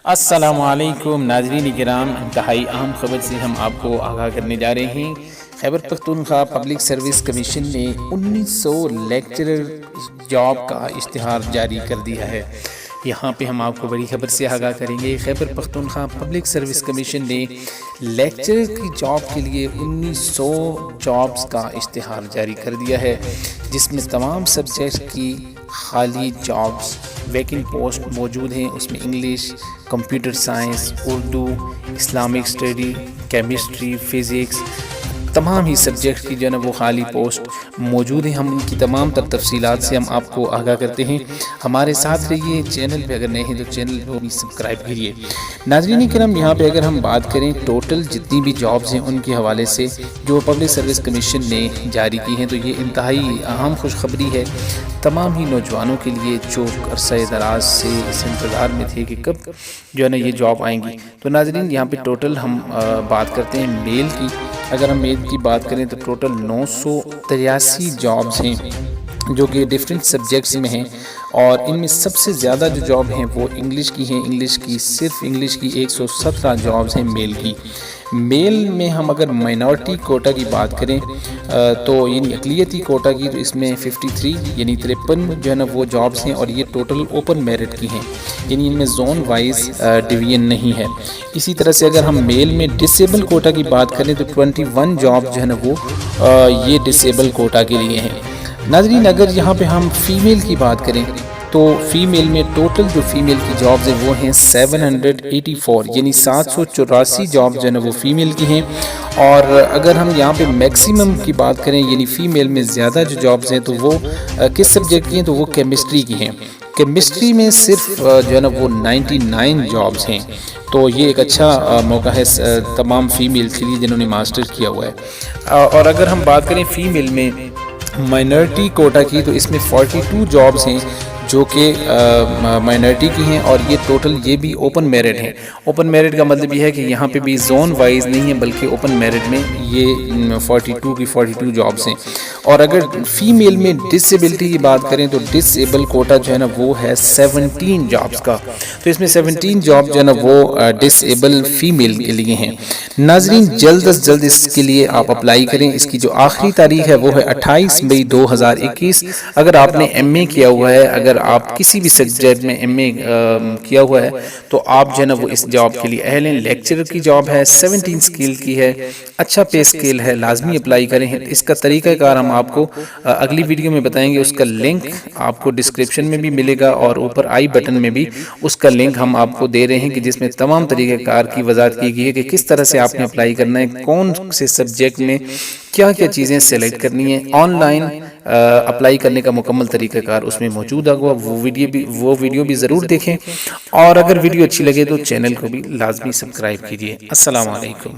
السلام علیکم ناظرین کرام، انتہائی اہم خبر سے ہم آپ کو آگاہ کرنے جا رہے ہیں۔ Khyber Pakhtunkhwa public service commission نے 1900 لیکچرر جاب کا اشتہار جاری کر دیا ہے۔ یہاں پہ ہم آپ کو بڑی خبر سے آگاہ کریں گے۔ Khyber Pakhtunkhwa public service commission نے لیکچرر کی جاب کے لیے 1900 جابز کا اشتہار جاری کر دیا ہے، جس میں تمام سبجیکٹ کی خالی جابز ویکنٹ پوسٹ موجود ہیں۔ اس میں English, computer science, Urdu, Islamic study, chemistry, physics, تمام ہی سبجیکٹ کی جو ہے نا وہ خالی پوسٹ موجود ہیں۔ ہم ان کی تمام تر تفصیلات سے ہم آپ کو آگاہ کرتے ہیں۔ ہمارے ساتھ رہیے، چینل پہ اگر نئے ہیں تو چینل کو بھی سبسکرائب کیجیے۔ ناظرین کرام، یہاں پہ اگر ہم بات کریں ٹوٹل جتنی بھی جابز ہیں ان کے حوالے سے جو پبلک سروس کمیشن نے جاری کی ہیں، تو یہ انتہائی اہم خوشخبری ہے تمام ہی نوجوانوں کے لیے جو عرصہ دراز سے اس انتظار میں تھے کہ کب جو ہے نا یہ جاب آئیں گی۔ تو ناظرین یہاں پہ ٹوٹل ہم بات کرتے ہیں میل کی۔ اگر ہم میل کی بات کریں تو ٹوٹل 983 جابز ہیں جو کہ ڈیفرنٹ سبجیکٹس میں ہیں، اور ان میں سب سے زیادہ جو جاب ہیں وہ انگلش کی ہیں۔ انگلش کی صرف انگلش کی 117 جابز ہیں میل کی۔ میل میں ہم اگر مائنورٹی کوٹا کی بات کریں تو یعنی اقلیتی کوٹا کی، تو اس میں 53 یعنی 53 جو ہے نا وہ جابز ہیں، اور یہ ٹوٹل اوپن میرٹ کی ہیں، یعنی ان میں زون وائز ڈویژن نہیں ہے۔ اسی طرح سے اگر ہم میل میں ڈسیبل کوٹا کی بات کریں تو 21 جاب جو ہے نا وہ یہ ڈسیبل کوٹا کے لیے ہیں۔ ناظرین اگر یہاں پہ ہم فیمیل کی بات کریں تو فیمیل میں ٹوٹل جو فیمیل کی جابز ہیں وہ ہیں 784 یعنی 784 جاب جو ہے نا وہ فیمیل کی ہیں۔ اور اگر ہم یہاں پہ میکسیمم کی بات کریں یعنی فیمیل میں زیادہ جو جابز ہیں تو وہ کس سبجیکٹ کی ہیں، تو وہ کیمسٹری کی ہیں۔ کیمسٹری میں صرف جو ہے نا وہ 99 جابز ہیں، تو یہ ایک اچھا موقع ہے تمام فیمیل کے لیے جنہوں نے ماسٹر کیا ہوا ہے۔ اور اگر ہم بات کریں فیمیل میں مائنورٹی کوٹا کی، تو اس میں 42 جابز ہیں جو کہ مائنورٹی کی ہیں، اور یہ ٹوٹل یہ بھی اوپن میرٹ ہیں۔ اوپن میرٹ کا مطلب یہ ہے کہ یہاں پہ بھی زون وائز نہیں ہے بلکہ اوپن میرٹ میں یہ 42 کی 42 جابز ہیں۔ اور اگر فیمیل میں ڈسیبلٹی کی بات کریں تو ڈسیبل کوٹا جو ہے نا وہ ہے 17 جابز کا، تو اس میں 17 جاب جو ہے نا وہ ڈسیبل فیمیل کے لیے ہیں۔ ناظرین جلد از جلد اس کے لیے آپ اپلائی کریں۔ اس کی جو آخری تاریخ ہے وہ ہے 28 مئی 2021۔ اگر آپ نے ایم اے کیا ہوا ہے، اگر آپ کسی بھی سبجیکٹ میں ایم اے کیا ہوا ہے تو آپ جو ہے نا وہ اس جاب کے لیے اہل ہیں۔ لیکچرر کی جاب ہے، 17 سکیل کی ہے، اچھا پے سکیل ہے، لازمی اپلائی کریں۔ اس کا طریقہ کار ہم آپ کو اگلی ویڈیو میں بتائیں گے، اس کا لنک آپ کو ڈسکرپشن میں بھی ملے گا اور اوپر آئی بٹن میں بھی اس کا لنک ہم آپ کو دے رہے ہیں کہ جس میں تمام طریقہ کار کی وضاحت کی گئی ہے کہ کس طرح سے آپ نے اپلائی کرنا ہے، کون سے سبجیکٹ میں کیا کیا چیزیں سیلیکٹ کرنی ہیں۔ آن لائن اپلائی کرنے کا مکمل طریقہ کار اس میں موجود ہوگا، وہ ویڈیو بھی ضرور دیکھیں، اور اگر ویڈیو اچھی لگے تو چینل کو بھی لازمی سبسکرائب کیجیے۔ السلام علیکم۔